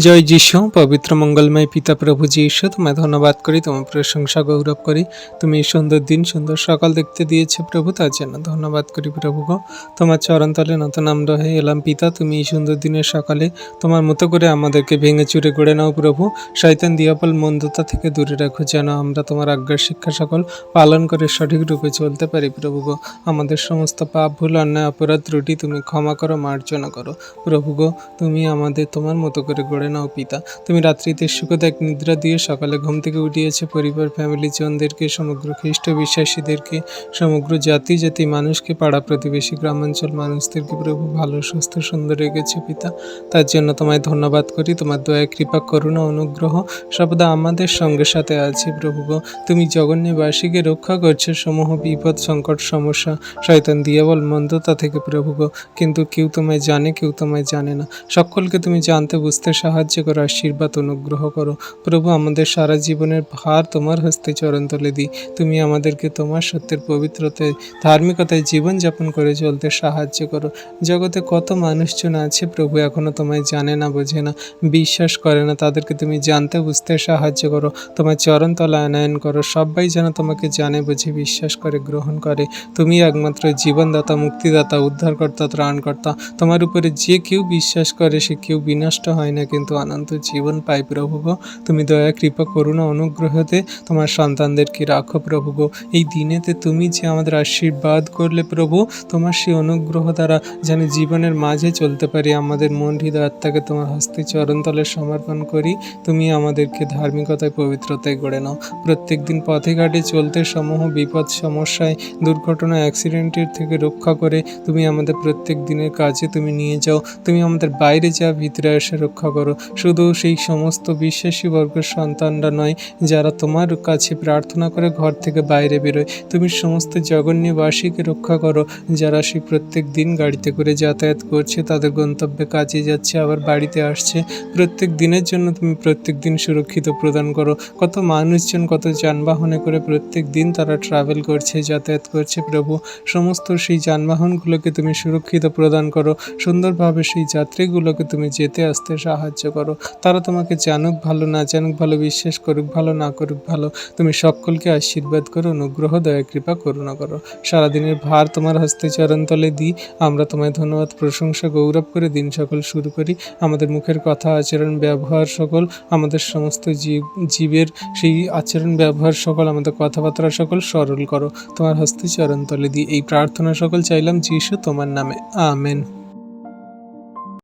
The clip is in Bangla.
জয় যিশু। পবিত্র মঙ্গলময় পিতা প্রভু যীশু, তোমায় ধন্যবাদ করি, তোমার প্রশংসা গৌরব করি। তুমি এই সুন্দর দিন, সুন্দর সকাল দেখতে দিয়েছে প্রভু, তার জন্য ধন্যবাদ করি প্রভু গো। তোমার চরণতলে নতুন আমরা হয়ে এলাম পিতা। তুমি এই সুন্দর দিনের সকালে তোমার মতো করে আমাদেরকে ভেঙে চুরে গড়ে নাও প্রভু। শয়তান দিয়াপল মন্দতা থেকে দূরে রাখো, যেন আমরা তোমার আজ্ঞার শিক্ষা সকল পালন করে সঠিক রূপে চলতে পারি প্রভু গো। আমাদের সমস্ত পাপ, ভুল, অন্যায়, অপরাধ, ত্রুটি তুমি ক্ষমা করো, মার্জনা করো প্রভু গো। তুমি আমাদের তোমার মতো করে গড়ে নাও পিতা। তুমি রাত্রিতে সুখদায়ক নিদ্রা দিয়ে সকালে ঘুম থেকে উঠিয়েছে পরিবার, ফ্যামিলি জনদেরকে, সমগ্র খ্রিস্ট বিশ্বাসীদেরকে, সমগ্র জাতি জাতি মানুষকে, পাড়া প্রতিবেশী গ্রামাঞ্চল মানুষদেরকে প্রভু ভালো, সুস্থ, সুন্দর রেখেছে পিতা। তার জন্য তোমায় ধন্যবাদ করি। তোমার দয়া, কৃপা, করুণা, অনুগ্রহ সর্বদা আমাদের সঙ্গে সাথে আছে প্রভু গো। তুমি জগন্যবাসীকে রক্ষা করছো সমূহ বিপদ, সংকট, সমস্যা, শয়তান দিয়াবল মন্দতা থেকে প্রভু গো। কিন্তু কেউ তোমায় জানে, কেউ তোমায় জানে না। সকলকে তুমি জানতে বুঝতে সাহায্য করো, আশীর্বাদ অনুগ্রহ করো প্রভু। আমাদের সারা জীবনের ভার তোমার হস্তে চরণতলে দিই। তুমি আমাদেরকে তোমার সত্যের পবিত্রতায়, ধার্মিকতায় জীবনযাপন করে চলতে সাহায্য করো। জগতে কত মানুষজন আছে প্রভু, এখনো তোমায় জানে না, বোঝে না, বিশ্বাস করে না। তাদেরকে তুমি জানতে বুঝতে সাহায্য করো, তোমার চরণতলা আনয়ন করো। সবাই যেন তোমাকে জানে, বুঝে, বিশ্বাস করে, গ্রহণ করে। তুমি একমাত্র জীবনদাতা, মুক্তিদাতা, উদ্ধারকর্তা, ত্রাণকর্তা। তোমার উপরে যে কেউ বিশ্বাস করে সে কেউ বিনষ্ট হয় না, কিন্তু অনন্ত জীবন পায় প্রভু গো। তুমি দয়া, কৃপা, করুণা, অনুগ্রহতে তোমার সন্তানদেরকে রাখো প্রভু গো। এই দিনেতে তুমি যে আমাদের আশীর্বাদ করলে প্রভু, তোমার সেই অনুগ্রহ দ্বারা যেন জীবনের মাঝে চলতে পারি। আমাদের মন, হৃদয়, আত্মাকে তোমার হস্তে চরণতলে সমর্পণ করি। তুমি আমাদেরকে ধার্মিকতায়, পবিত্রতায় গড়ে নাও। প্রত্যেক দিন পথে ঘাটে চলতে সমূহ বিপদ, সমস্যায়, দুর্ঘটনা, অ্যাক্সিডেন্টের থেকে রক্ষা করে তুমি আমাদের প্রত্যেক দিনের কাজে তুমি নিয়ে যাও। তুমি আমাদের বাইরে যা, ভিতরে এসে রক্ষা করো। শুধু সেই সমস্ত বিশ্বাসী বর্গের সন্তানরা নয় যারা তোমার কাছে প্রার্থনা করে ঘর থেকে বাইরে বেরোয়। তুমি সমস্ত জগন্যবাসীকে রক্ষা করো, যারা সেই প্রত্যেক দিন গাড়িতে করে যাতায়াত করছে, তাদের গন্তব্যে কাজে যাচ্ছে, আবার বাড়িতে আসছে। প্রত্যেক দিনের জন্য তুমি প্রত্যেক দিন সুরক্ষিত প্রদান করো। কত মানুষজন কত যানবাহনে করে প্রত্যেক দিন তারা ট্রাভেল করছে, যাতায়াত করছে প্রভু। সমস্ত সেই যানবাহনগুলোকে তুমি সুরক্ষিত প্রদান করো। সুন্দরভাবে সেই যাত্রীগুলোকে তুমি যেতে আসতে সাহায্য করো। তারা তোমাকে জানুক ভালো, না জানুক ভালো, বিশ্বাস করুক ভালো, না করুক ভালো, তুমি সকলকে আশীর্বাদ করো, অনুগ্রহ, দয়া, কৃপা, করুণা করো। সারাদিনের ভার তোমার হস্তে চরণতলে দিই। আমরা তোমায় ধন্যবাদ, প্রশংসা, গৌরব করে দিন সকল শুরু করি। আমাদের মুখের কথা, আচরণ, ব্যবহার সকল, আমাদের সমস্ত জীবের সেই আচরণ, ব্যবহার সকল, আমাদের কথাবার্তা সকল সরল করো। তোমার হস্তে চরণতলে দিই। এই প্রার্থনা সকল চাইলাম যিশু তোমার নামে, আমেন।